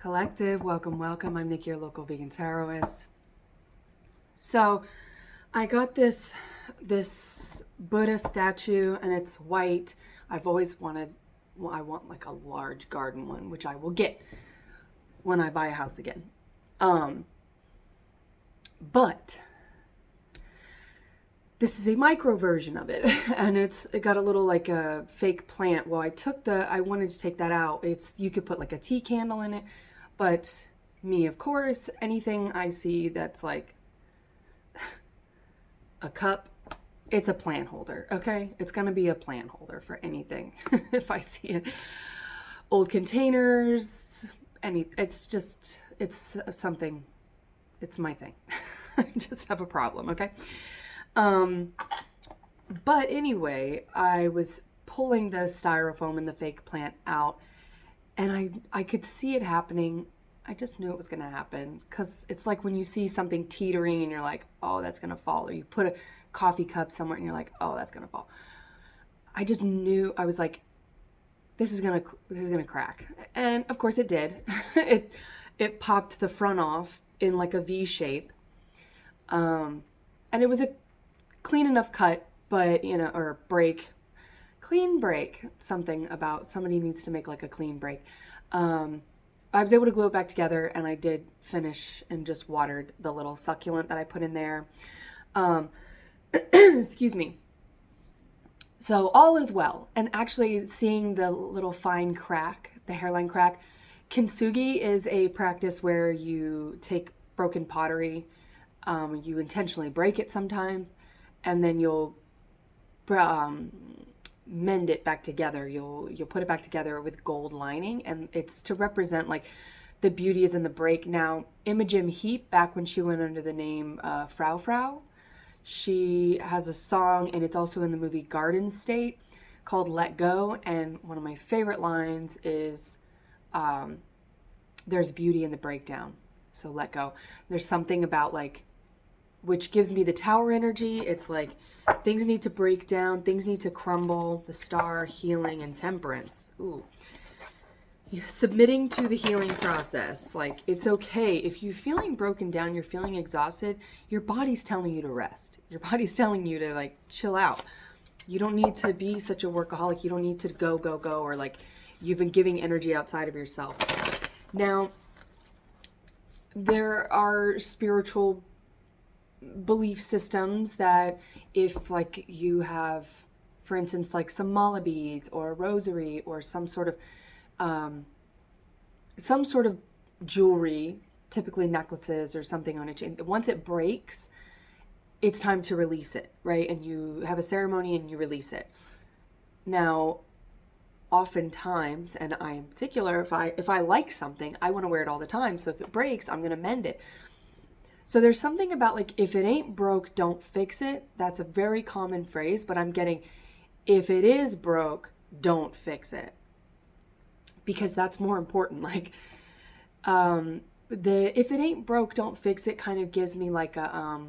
Collective, welcome, welcome. I'm Nikki, your local vegan tarotist. So, I got this Buddha statue, and it's white. I've always wanted, I want like a large garden one, which I will get when I buy a house again. But this is a micro version of it, and it got a little like a fake plant. Well, I wanted to take that out. You could put like a tea candle in it, but me, of course, anything I see that's like a cup, it's a plant holder, okay? It's gonna be a plant holder for anything. If I see it. Old containers, it's something, it's my thing. I just have a problem, okay? But anyway, I was pulling the styrofoam and the fake plant out, and I could see it happening. I just knew it was going to happen, because it's like when you see something teetering and you're like, oh, that's going to fall. Or you put a coffee cup somewhere and you're like, oh, that's going to fall. I just knew. I was like, this is going to crack. And of course it did. It popped the front off in like a V shape. And it was a clean enough cut, but or break, clean break, somebody needs to make like a clean break. I was able to glue it back together, and I did finish and just watered the little succulent that I put in there. Excuse me. So all is well. And actually seeing the little fine crack, the hairline crack, kintsugi is a practice where you take broken pottery, you intentionally break it sometimes, and then you'll mend it back together. You'll put it back together with gold lining, and it's to represent like the beauty is in the break. Now, Imogen Heap, back when she went under the name Frau Frau, she has a song, and it's also in the movie Garden State, called Let Go. And one of my favorite lines is, there's beauty in the breakdown, so let go. There's something about like, which gives me the tower energy. It's like things need to break down, things need to crumble. The star, healing, and temperance. Ooh. Submitting to the healing process. Like, it's okay. If you're feeling broken down, you're feeling exhausted, your body's telling you to rest. Your body's telling you to like chill out. You don't need to be such a workaholic. You don't need to go, or like you've been giving energy outside of yourself. Now, there are spiritual belief systems that if like you have, for instance, like some mala beads or a rosary or some sort of jewelry, typically necklaces or something on a chain, once it breaks, it's time to release it, right? And you have a ceremony and you release it. Now, oftentimes, and I in particular, if I like something, I want to wear it all the time. So if it breaks, I'm going to mend it. So there's something about like, if it ain't broke, don't fix it. That's a very common phrase, but I'm getting, if it is broke, don't fix it. Because that's more important. Like, if it ain't broke, don't fix it kind of gives me like a,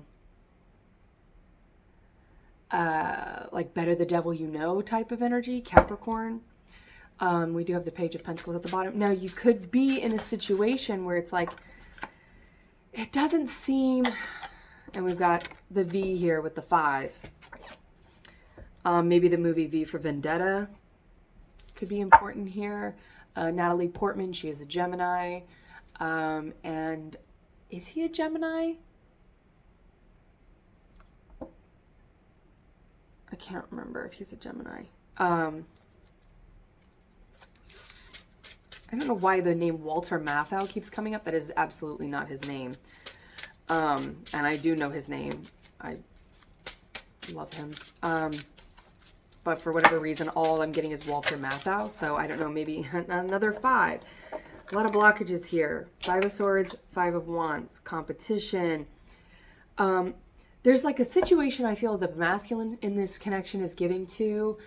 like better the devil you know type of energy, Capricorn. We do have the Page of Pentacles at the bottom. Now you could be in a situation where it's like, it doesn't seem, and we've got the V here with the 5. Maybe the movie V for Vendetta could be important here. Natalie Portman, she is a Gemini. And is he a Gemini? I can't remember if he's a Gemini. I don't know why the name Walter Matthau keeps coming up. That is absolutely not his name. And I do know his name. I love him. But for whatever reason, all I'm getting is Walter Matthau. So I don't know, maybe another 5. A lot of blockages here. 5 of Swords, 5 of Wands, competition. There's like a situation I feel the masculine in this connection is giving to,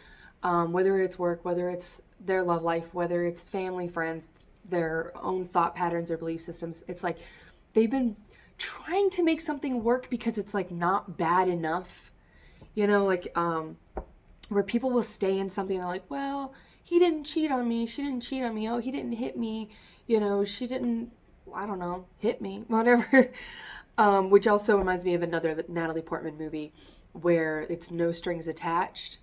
whether it's work, whether it's their love life, whether it's family, friends, their own thought patterns or belief systems. It's like they've been trying to make something work because it's like not bad enough. Like where people will stay in something and they're like, well, he didn't cheat on me, she didn't cheat on me, oh, he didn't hit me, You know, she didn't, I don't know, hit me, whatever. Which also reminds me of another Natalie Portman movie where it's No Strings Attached.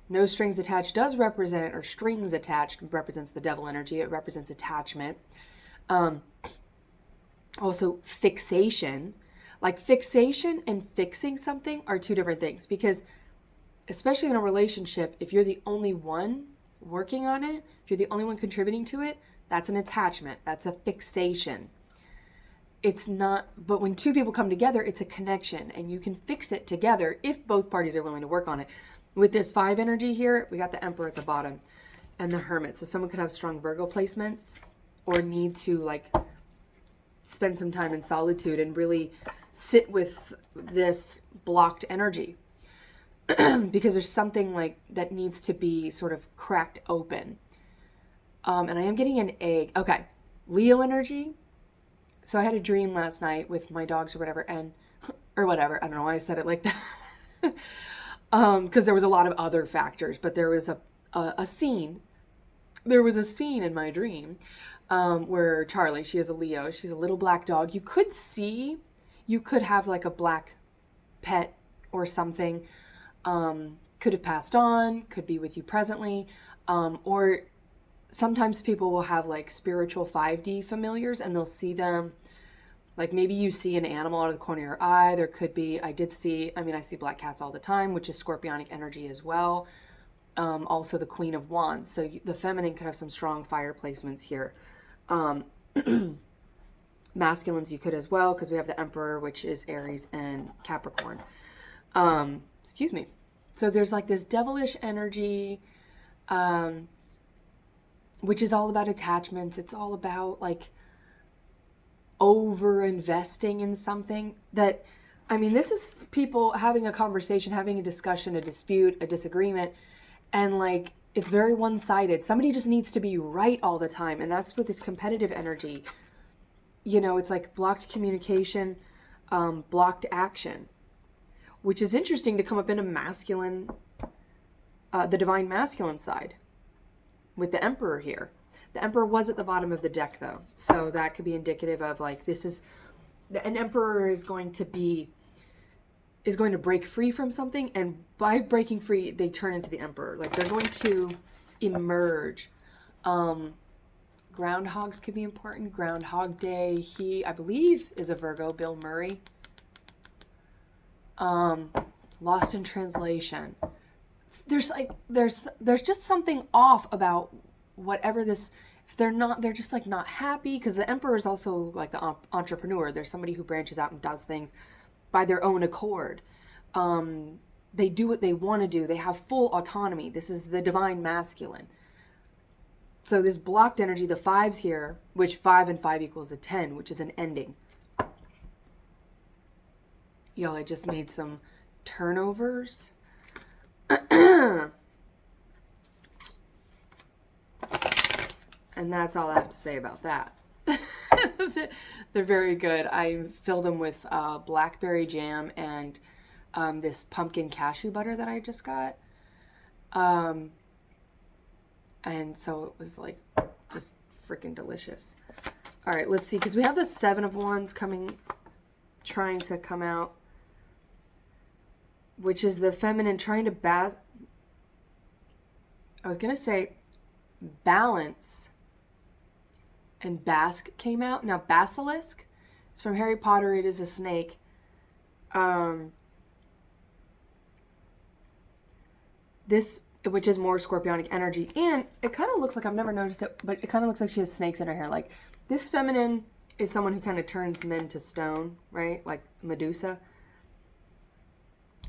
No Strings Attached does represent, or strings attached represents the devil energy. It represents attachment. Also, fixation. Like, fixation and fixing something are two different things, because especially in a relationship, if you're the only one working on it, if you're the only one contributing to it, that's an attachment. That's a fixation. It's not, but when two people come together, it's a connection, and you can fix it together if both parties are willing to work on it. With this 5 energy here, we got the Emperor at the bottom and the Hermit. So someone could have strong Virgo placements or need to like spend some time in solitude and really sit with this blocked energy. Because there's something like that needs to be sort of cracked open. And I am getting an egg. Okay. Leo energy. So I had a dream last night with my dogs or whatever, or whatever. I don't know why I said it like that. Because there was a lot of other factors, but there was a scene. There was a scene in my dream where Charlie, she is a Leo. She's a little black dog. You could have like a black pet or something. Could have passed on, could be with you presently, or sometimes people will have like spiritual 5D familiars and they'll see them, like maybe you see an animal out of the corner of your eye. There could be, I see black cats all the time, which is scorpionic energy as well. Also the Queen of Wands. So the feminine could have some strong fire placements here. Masculines you could as well, because we have the Emperor, which is Aries and Capricorn. Excuse me. So there's like this devilish energy, which is all about attachments. It's all about like over investing in something that, this is people having a conversation, having a discussion, a dispute, a disagreement, and like, it's very one-sided. Somebody just needs to be right all the time. And that's with this competitive energy. You know, it's like blocked communication, blocked action, which is interesting to come up in a masculine, the divine masculine side with the Emperor here. The Emperor was at the bottom of the deck though. So that could be indicative of like, an Emperor is going to break free from something. And by breaking free, they turn into the Emperor. Like they're going to emerge. Groundhogs could be important. Groundhog Day. He, I believe, is a Virgo, Bill Murray. Lost in translation. There's just something off about whatever this, if they're just like not happy, because the Emperor is also like the entrepreneur. There's somebody who branches out and does things by their own accord. They do what they want to do. They have full autonomy. This is the divine masculine. So this blocked energy, the 5s here, which 5 and 5 equals a 10, which is an ending. Y'all, I just made some turnovers. And that's all I have to say about that. They're very good. I filled them with blackberry jam and this pumpkin cashew butter that I just got. And so it was like just freaking delicious. All right, let's see, because we have the 7 of Wands trying to come out, which is the feminine trying to balance, and bask came out. Now basilisk is from Harry Potter. It is a snake. This, which is more scorpionic energy, and it kind of looks like, I've never noticed it, but it kind of looks like she has snakes in her hair. Like this feminine is someone who kind of turns men to stone, right? Like Medusa.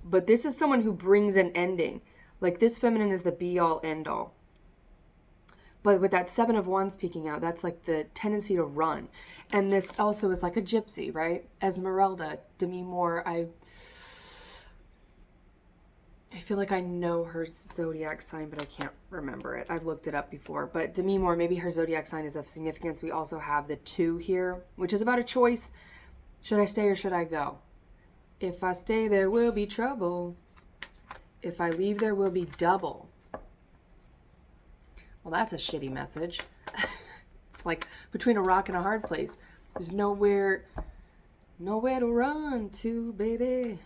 But this is someone who brings an ending. Like this feminine is the be all end all. But with that 7 of Wands peeking out, that's like the tendency to run. And this also is like a gypsy, right? Esmeralda, Demi Moore, I feel like I know her zodiac sign, but I can't remember it. I've looked it up before. But Demi Moore, maybe her zodiac sign is of significance. We also have the 2 here, which is about a choice. Should I stay or should I go? If I stay, there will be trouble. If I leave, there will be double. Well, that's a shitty message. It's like between a rock and a hard place. There's nowhere to run to, baby.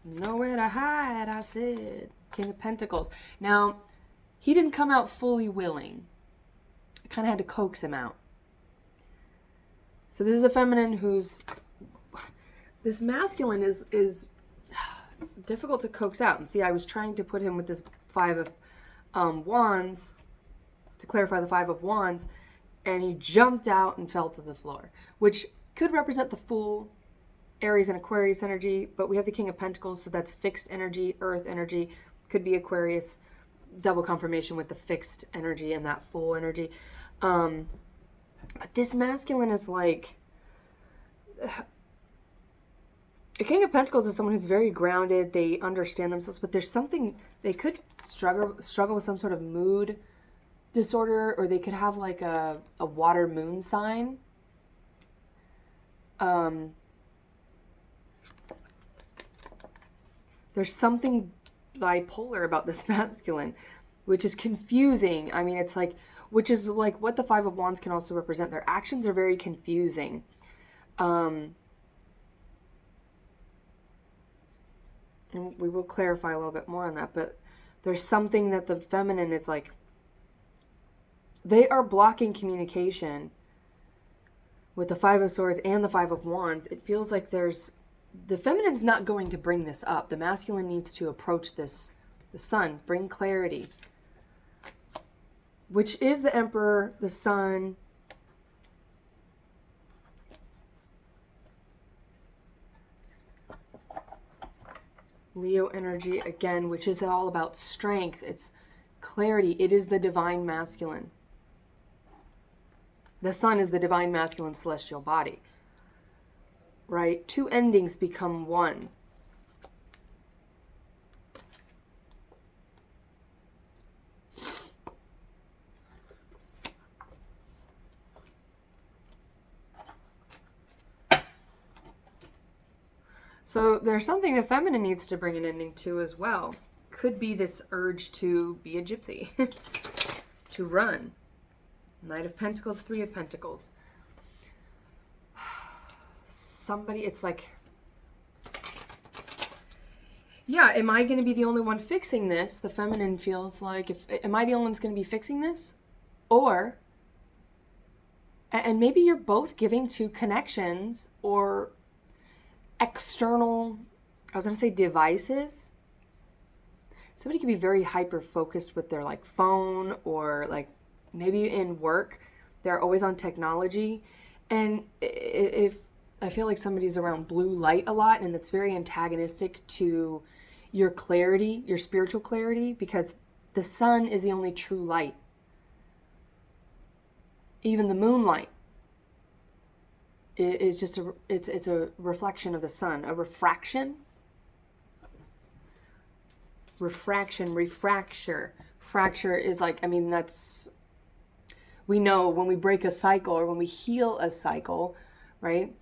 Nowhere to hide, I said. King of Pentacles. Now, he didn't come out fully willing. I kind of had to coax him out. So this is a feminine who's... This masculine is difficult to coax out. And see, I was trying to put him with this Five of Wands, to clarify the Five of Wands, and he jumped out and fell to the floor, which could represent the Fool, Aries and Aquarius energy, but we have the King of Pentacles, so that's fixed energy, earth energy, could be Aquarius, double confirmation with the fixed energy and that Fool energy. But this masculine is like... The King of Pentacles is someone who's very grounded, they understand themselves, but there's something, they could struggle with some sort of mood disorder, or they could have like a water moon sign. There's something bipolar about this masculine, which is confusing. I mean, it's like, which is like what the Five of Wands can also represent. Their actions are very confusing. And we will clarify a little bit more on that, but there's something that the feminine is like, they are blocking communication with the Five of Swords and the Five of Wands. It feels like the feminine's not going to bring this up. The masculine needs to approach this, the Sun, bring clarity, which is the Emperor, the Sun, Leo energy again, which is all about strength. It's clarity. It is the divine masculine. The Sun is the divine masculine celestial body, right? Two endings become one. So there's something the feminine needs to bring an ending to as well. Could be this urge to be a gypsy, to run. Knight of Pentacles, Three of Pentacles. Somebody, it's like, yeah, am I going to be the only one fixing this? The feminine feels like, am I the only one that's going to be fixing this? Or, and maybe you're both giving to connections or external, I was going to say devices. Somebody could be very hyper focused with their like phone, or like maybe in work, they're always on technology. And if I feel like somebody's around blue light a lot, and it's very antagonistic to your clarity, your spiritual clarity, because the sun is the only true light. Even the moonlight is just it's a reflection of the sun, a refraction. Refraction, refracture. Fracture is like, I mean, that's, we know when we break a cycle or when we heal a cycle, right?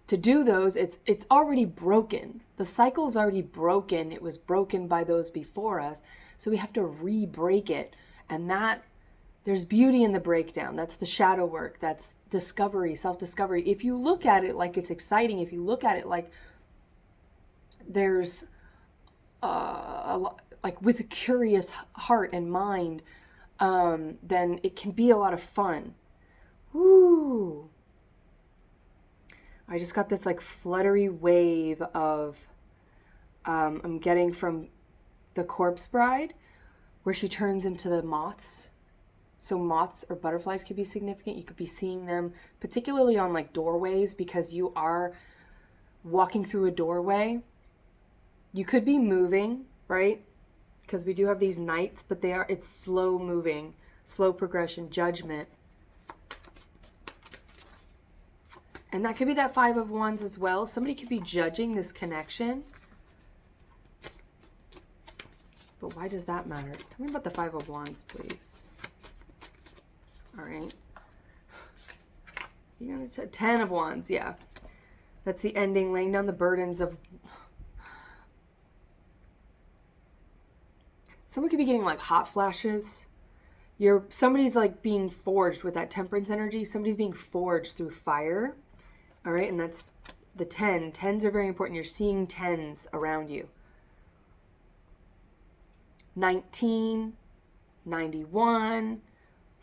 To do those, it's already broken. The cycle is already broken. It was broken by those before us. So we have to re-break it. And that, there's beauty in the breakdown. That's the shadow work. That's discovery, self-discovery. If you look at it like it's exciting, if you look at it like there's like with a curious heart and mind, then it can be a lot of fun. Woo! I just got this like fluttery wave of, I'm getting from the Corpse Bride, where she turns into the moths. So moths or butterflies could be significant. You could be seeing them particularly on like doorways, because you are walking through a doorway. You could be moving, right? Because we do have these knights, but it's slow moving, slow progression, judgment. And that could be that Five of Wands as well. Somebody could be judging this connection. But why does that matter? Tell me about the Five of Wands, please. All right. You're gonna 10 of Wands, yeah. That's the ending, laying down the burdens of... Someone could be getting like hot flashes. Somebody's like being forged with that temperance energy. Somebody's being forged through fire. All right. And that's the 10. Tens are very important. You're seeing tens around you. 19, 91,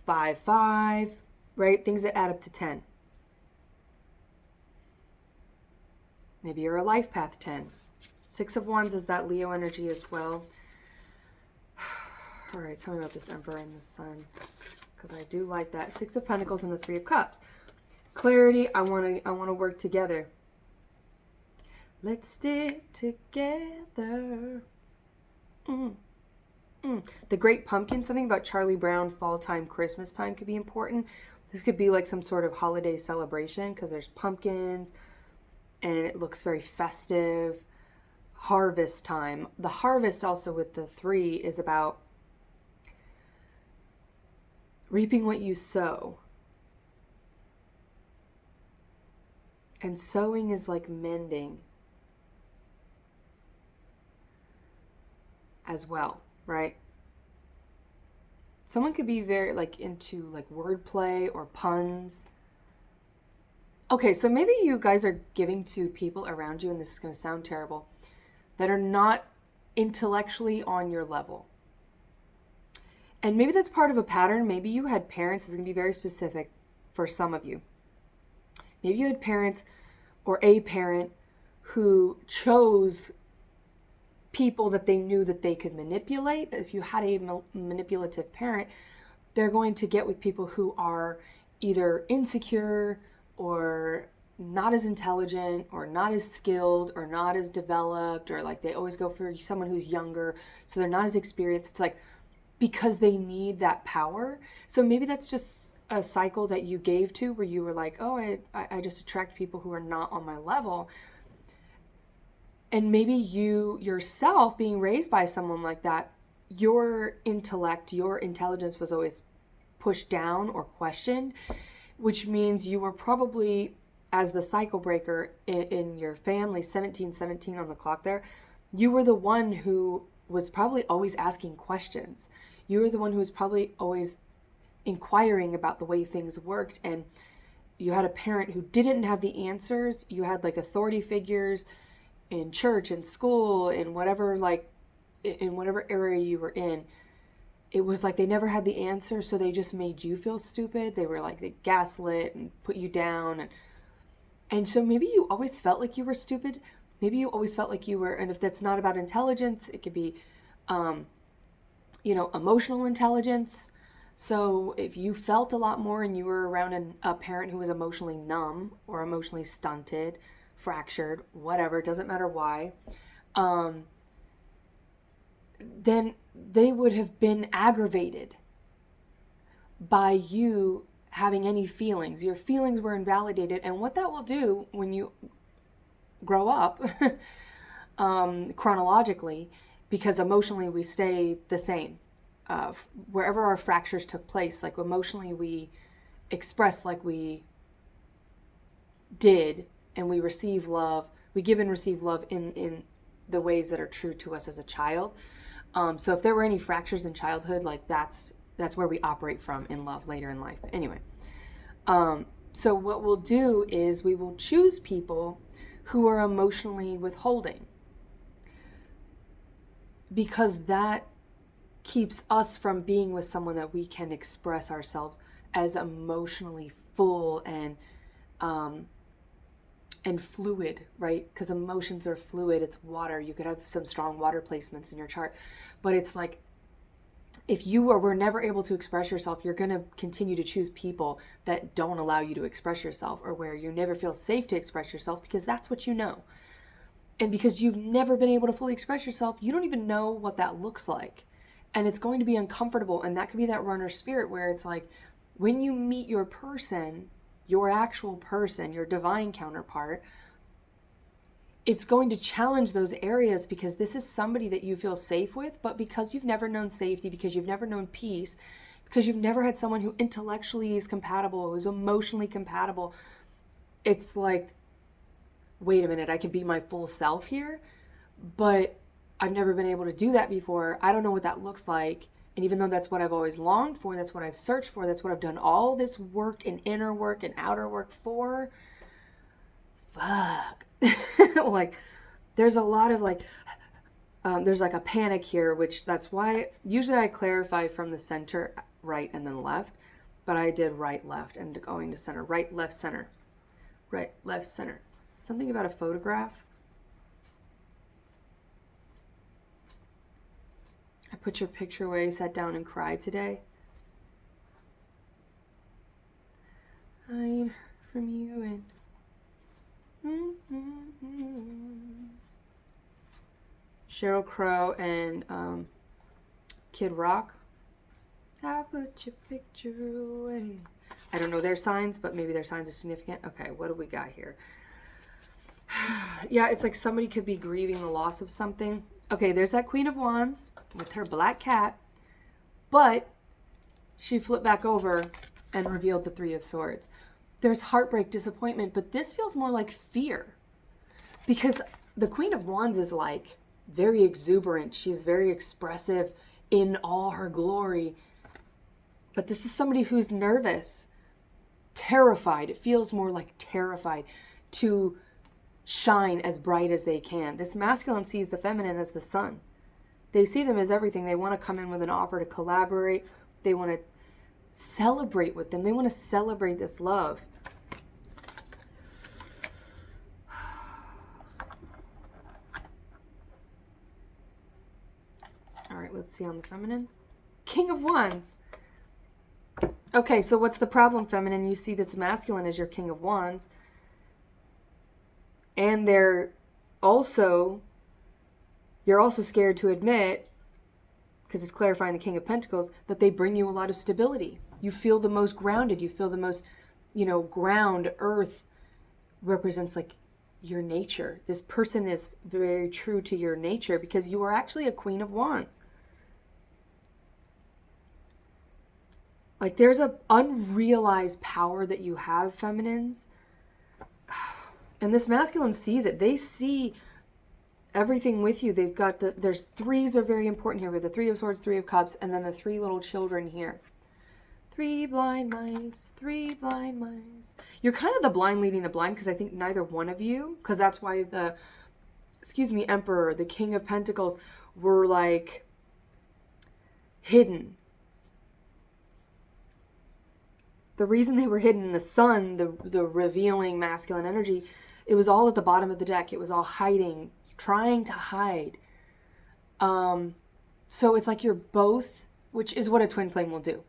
55, right? Things that add up to 10. Maybe you're a life path 10. 6 of Wands is that Leo energy as well. All right, tell me about this Emperor and the Sun, because I do like that. 6 of Pentacles and the 3 of Cups. Clarity. I want to work together. Let's stick together. The Great Pumpkin. Something about Charlie Brown, fall time, Christmas time could be important. This could be like some sort of holiday celebration because there's pumpkins and it looks very festive. Harvest time. The harvest also with the 3 is about reaping what you sow. And sowing is like mending as well, right? Someone could be very like into like wordplay or puns. Okay, so maybe you guys are giving to people around you, and this is going to sound terrible, that are not intellectually on your level. And maybe that's part of a pattern. Maybe you had parents, this is going to be very specific for some of you. Maybe you had parents or a parent who chose people that they knew that they could manipulate. If you had a manipulative parent, they're going to get with people who are either insecure or not as intelligent or not as skilled or not as developed, or like they always go for someone who's younger, so they're not as experienced. It's like because they need that power. So maybe that's just a cycle that you gave to where you were like, oh, I just attract people who are not on my level. And maybe you yourself being raised by someone like that, your intellect, your intelligence was always pushed down or questioned, which means you were probably, as the cycle breaker in your family, 1717 on the clock there, you were the one who was probably always asking questions. You were the one who was probably always inquiring about the way things worked. And you had a parent who didn't have the answers. You had like authority figures in church, in school, in whatever area you were in. It was like they never had the answer, so they just made you feel stupid. They were like, they gaslit and put you down. And so maybe you always felt like you were stupid. Maybe you always felt like you were, and if that's not about intelligence, it could be, emotional intelligence. So if you felt a lot more and you were around a parent who was emotionally numb or emotionally stunted, fractured, whatever, it doesn't matter why, then they would have been aggravated by you having any feelings. Your feelings were invalidated. And what that will do when you grow up, chronologically, because emotionally we stay the same. Wherever our fractures took place, like emotionally we express like we did, and we receive love, we give and receive love in the ways that are true to us as a child. So if there were any fractures in childhood, like that's where we operate from in love later in life. Anyway, so what we'll do is we will choose people who are emotionally withholding, because that keeps us from being with someone that we can express ourselves as emotionally full and fluid, right? Because emotions are fluid. It's water. You could have some strong water placements in your chart, but it's like, if you were never able to express yourself, you're going to continue to choose people that don't allow you to express yourself, or where you never feel safe to express yourself, because that's what you know. And because you've never been able to fully express yourself, you don't even know what that looks like. And it's going to be uncomfortable. And that could be that runner spirit where it's like, when you meet your person, your actual person, your divine counterpart, it's going to challenge those areas, because this is somebody that you feel safe with, but because you've never known safety, because you've never known peace, because you've never had someone who intellectually is compatible, who's emotionally compatible, it's like, wait a minute, I can be my full self here, but I've never been able to do that before. I don't know what that looks like. And even though that's what I've always longed for, that's what I've searched for, that's what I've done all this work and inner work and outer work for, fuck. Like, there's a lot of like, there's like a panic here, which that's why usually I clarify from the center, right, and then left. But I did right, left, and going to center. Right, left, center. Right, left, center. Something about a photograph. I put your picture where you sat down and cried today. I ain't heard from you and... Sheryl Crow and Kid Rock. I put your picture away. I don't know their signs, but maybe their signs are significant. Okay, what do we got here? Yeah, it's like somebody could be grieving the loss of something. Okay, there's that Queen of Wands with her black cat, but she flipped back over and revealed the Three of Swords. There's heartbreak, disappointment, but this feels more like fear, because the Queen of Wands is like very exuberant. She's very expressive in all her glory. But this is somebody who's nervous, terrified. It feels more like terrified to shine as bright as they can. This masculine sees the feminine as the sun. They see them as everything. They want to come in with an offer to collaborate. They want to celebrate with them. They want to celebrate this love. All right, let's see on the feminine. King of Wands. Okay, so what's the problem, feminine? You see this masculine as your King of Wands. And you're also scared to admit, because it's clarifying the King of Pentacles, that they bring you a lot of stability. You feel the most grounded. You feel the most, ground. Earth represents like your nature. This person is very true to your nature because you are actually a Queen of Wands. Like there's an unrealized power that you have, feminines. And this masculine sees it. They see everything with you. They've got there's threes are very important here. We have the Three of Swords, Three of Cups, and then the three little children here. Three blind mice, three blind mice. You're kind of the blind leading the blind, because I think neither one of you, because that's why the Emperor, the King of Pentacles were like hidden. The reason they were hidden, the sun, the revealing masculine energy, it was all at the bottom of the deck. It was all hiding, trying to hide. So it's like you're both, which is what a twin flame will do.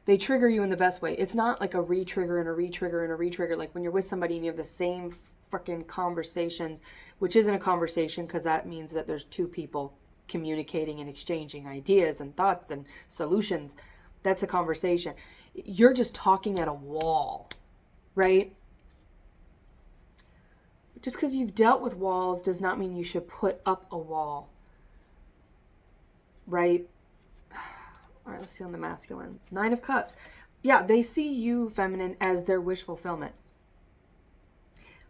They trigger you in the best way. It's not like a re-trigger and a re-trigger and a re-trigger. Like when you're with somebody and you have the same freaking conversations, which isn't a conversation because that means that there's two people communicating and exchanging ideas and thoughts and solutions. That's a conversation. You're just talking at a wall, right? Just because you've dealt with walls does not mean you should put up a wall, right? All right, let's see on the masculine. Nine of Cups. Yeah, they see you, feminine, as their wish fulfillment.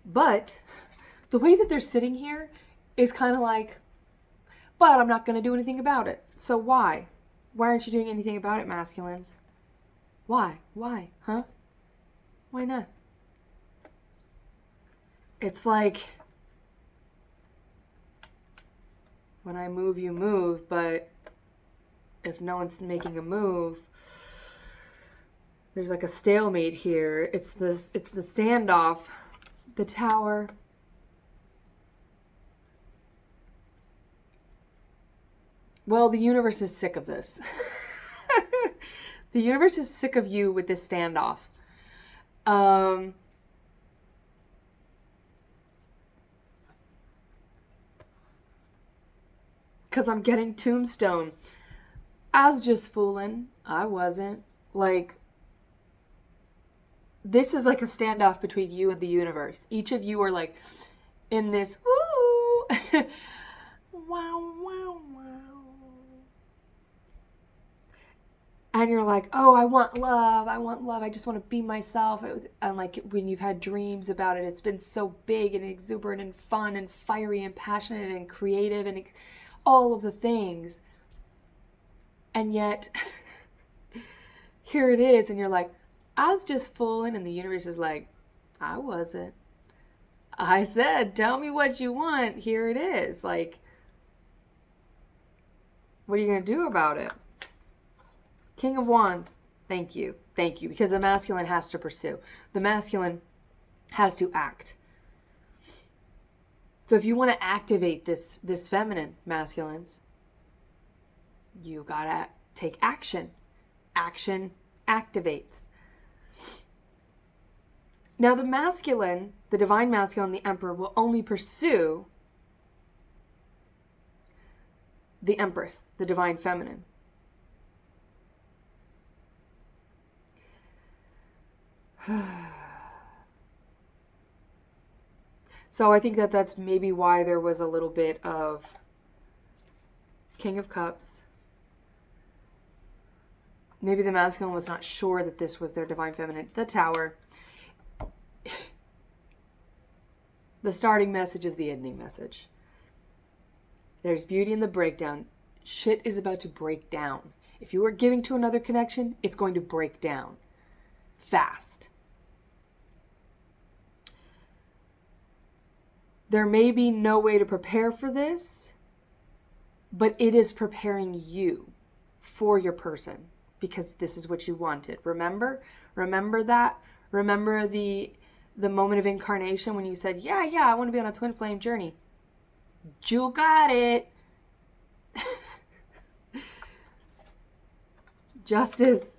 But the way that they're sitting here is kind of like, but I'm not going to do anything about it. So why? Why aren't you doing anything about it, masculines? Why? Why? Huh? Why not? It's like, when I move, you move, but if no one's making a move, there's like a stalemate here. It's the standoff, the Tower. Well, the universe is sick of this. The universe is sick of you with this standoff. Because I'm getting Tombstone. I was just fooling. I wasn't. Like, this is like a standoff between you and the universe. Each of you are like in this, woo, wow, wow, wow. And you're like, oh, I want love. I want love. I just want to be myself. And like when you've had dreams about it, it's been so big and exuberant and fun and fiery and passionate and creative and all of the things. And yet, here it is, and you're like, I was just fooling, and the universe is like, I wasn't. I said, tell me what you want. Here it is. Like, what are you going to do about it? King of Wands, thank you. Thank you. Because the masculine has to pursue. The masculine has to act. So if you want to activate this feminine, masculines, you got to take action. Action activates. Now the masculine, the divine masculine, the emperor, will only pursue the empress, the divine feminine. So I think that that's maybe why there was a little bit of King of Cups. Maybe the masculine was not sure that this was their divine feminine. The Tower. The starting message is the ending message. There's beauty in the breakdown. Shit is about to break down. If you are giving to another connection, it's going to break down. Fast. There may be no way to prepare for this, but it is preparing you for your person because this is what you wanted. Remember? Remember that? Remember the moment of incarnation when you said, yeah, I want to be on a twin flame journey. You got it. Justice.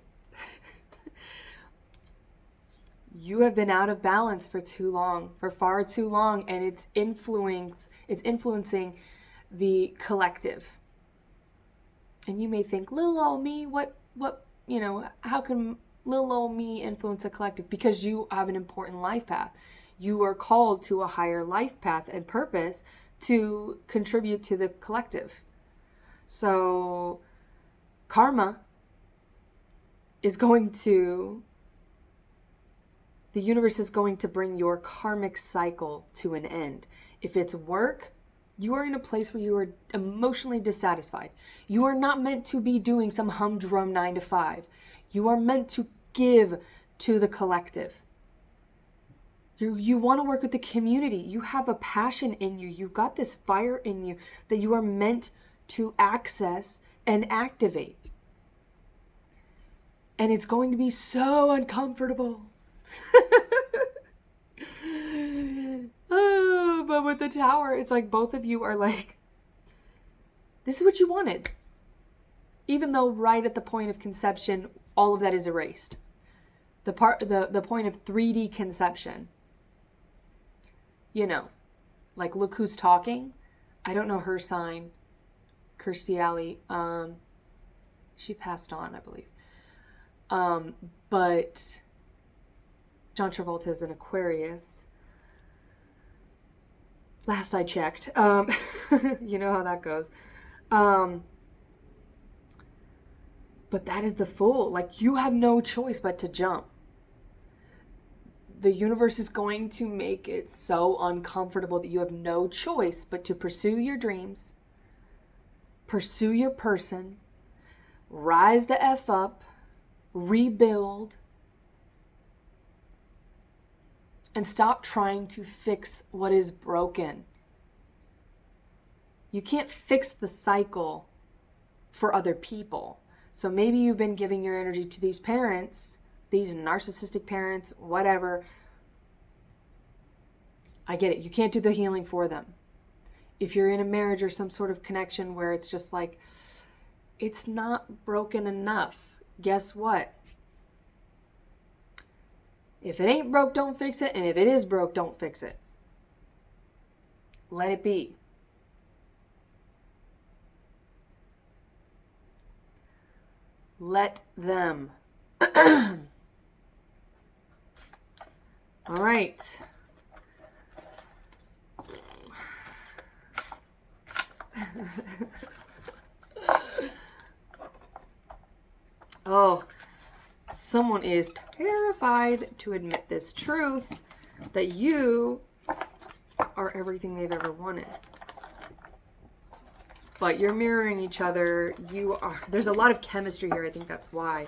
You have been out of balance for too long, for far too long, and it's influencing the collective. And you may think, little old me, what, how can little old me influence a collective? Because you have an important life path. You are called to a higher life path and purpose to contribute to the collective. So karma is going to, the universe is going to bring your karmic cycle to an end. If it's work, you are in a place where you are emotionally dissatisfied. You are not meant to be doing some humdrum 9 to 5. You are meant to give to the collective. You want to work with the community. You have a passion in you. You've got this fire in you that you are meant to access and activate. And it's going to be so uncomfortable. Oh, but with the Tower, it's like both of you are like, this is what you wanted. Even though right at the point of conception, all of that is erased. The point of 3D conception. Like look who's talking. I don't know her sign. Kirstie Alley. She passed on, I believe. But John Travolta is an Aquarius. Last I checked. You know how that goes. But that is the Fool. Like, you have no choice but to jump. The universe is going to make it so uncomfortable that you have no choice but to pursue your dreams, pursue your person, rise the F up, rebuild, and stop trying to fix what is broken. You can't fix the cycle for other people. So maybe you've been giving your energy to these parents, these narcissistic parents, whatever. I get it. You can't do the healing for them. If you're in a marriage or some sort of connection where it's just like, it's not broken enough, guess what? If it ain't broke, don't fix it. And if it is broke, don't fix it. Let it be. Let them. All right. Oh, someone is terrified to admit this truth that you are everything they've ever wanted. but you're mirroring each other. There's a lot of chemistry here. I think that's why.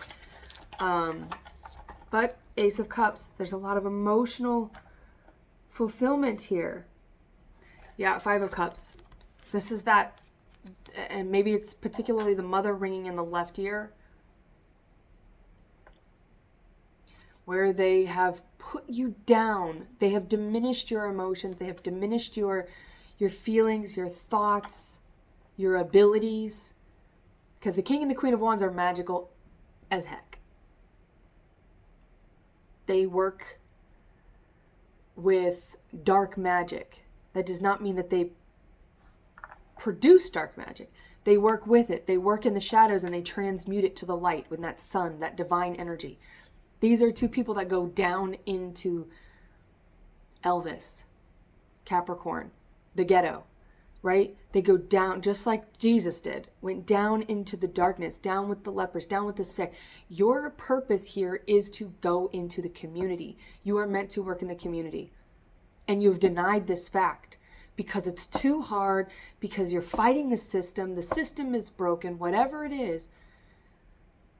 But Ace of Cups, there's a lot of emotional fulfillment here. Yeah, Five of Cups. This is that, and maybe it's particularly the mother ringing in the left ear, where they have put you down. They have diminished your emotions. They have diminished your feelings, your thoughts, your abilities. Because the King and the Queen of Wands are magical as heck. They work with dark magic. That does not mean that they produce dark magic. They work with it. They work in the shadows and they transmute it to the light with that sun, that divine energy. These are two people that go down into Elvis, Capricorn, the ghetto, right? They go down just like Jesus did, went down into the darkness, down with the lepers, down with the sick. Your purpose here is to go into the community. You are meant to work in the community. And you've denied this fact because it's too hard, because you're fighting the system is broken, whatever it is.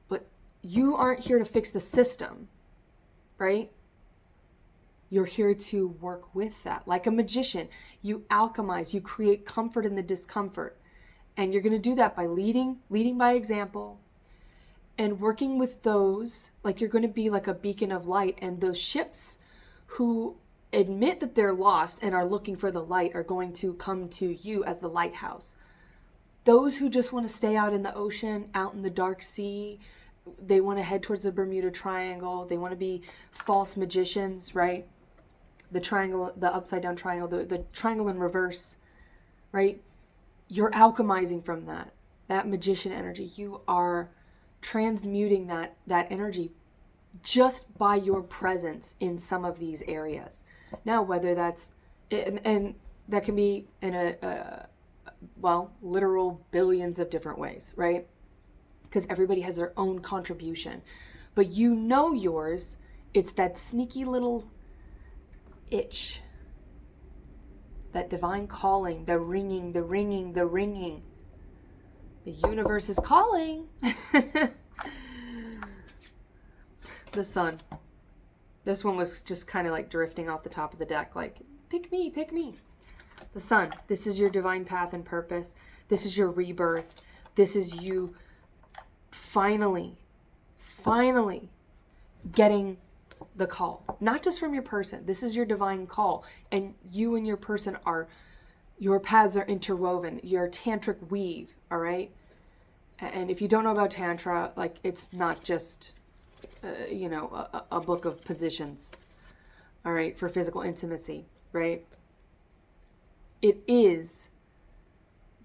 But you aren't here to fix the system, right? You're here to work with that. Like a magician, you alchemize, you create comfort in the discomfort. And you're going to do that by leading by example, and working with those, like you're going to be like a beacon of light. And those ships who admit that they're lost and are looking for the light are going to come to you as the lighthouse. Those who just want to stay out in the ocean, out in the dark sea, they want to head towards the Bermuda Triangle. They want to be false magicians, right? The triangle, the upside down triangle, the triangle in reverse, right? You're alchemizing from that magician energy. You are transmuting that energy just by your presence in some of these areas. Now, whether that's, and that can be in literal billions of different ways, right? Because everybody has their own contribution. But you know yours, it's that sneaky little itch, that divine calling, the ringing. The universe is calling. The sun. This one was just kind of like drifting off the top of the deck, like, pick me. The sun. This is your divine path and purpose. This is your rebirth. This is you finally getting the call. Not just from your person. This is your divine call. And you and your person your paths are interwoven. Your tantric weave, all right? And if you don't know about Tantra, like, it's not just a book of positions, all right, for physical intimacy, right? It is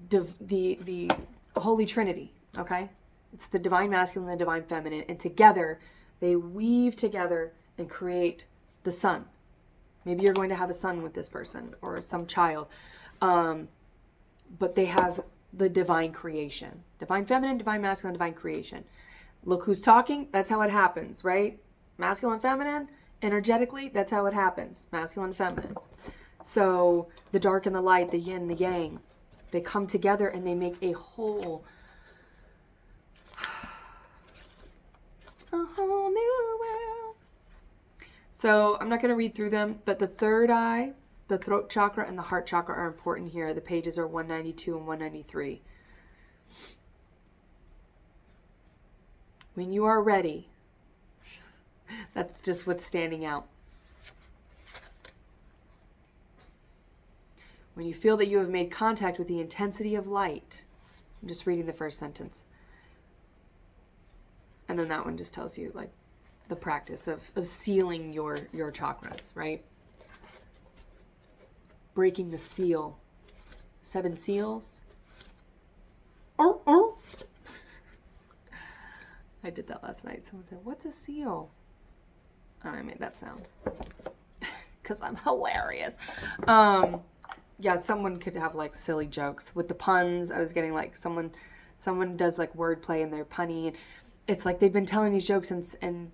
the Holy Trinity, okay? It's the divine masculine and the divine feminine, and together they weave together and create the sun. Maybe you're going to have a son with this person or some child, but they have the divine creation, divine feminine, divine masculine, divine creation. Look who's talking. That's how it happens, right? Masculine, feminine, energetically, that's how it happens. Masculine, feminine. So the dark and the light, the yin, the yang, they come together and they make a whole new world. So I'm not going to read through them, but the third eye, the throat chakra, and the heart chakra are important here. The pages are 192 and 193. When you are ready, that's just what's standing out. When you feel that you have made contact with the intensity of light, I'm just reading the first sentence. And then that one just tells you, like, the practice of sealing your chakras, right? Breaking the seal. 7 seals. I did that last night. Someone said, "What's a seal?" And I made that sound because I'm hilarious. Yeah, someone could have like silly jokes with the puns. I was getting like someone does like wordplay and they're punny. And it's like they've been telling these jokes and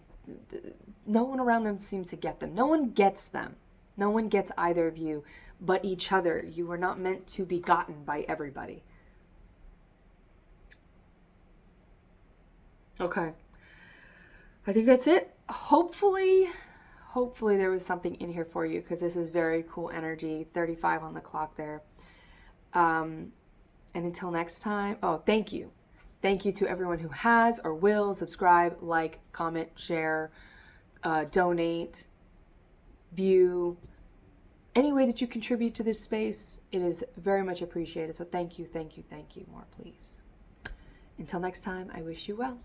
no one around them seems to get them. No one gets them. No one gets either of you but each other. You were not meant to be gotten by everybody. Okay. I think that's it. Hopefully there was something in here for you, because this is very cool energy. 35 on the clock there. And until next time, oh, thank you. Thank you to everyone who has or will subscribe, like, comment, share, donate, view. Any way that you contribute to this space, it is very much appreciated. So thank you, thank you, thank you. More, please. Until next time, I wish you well.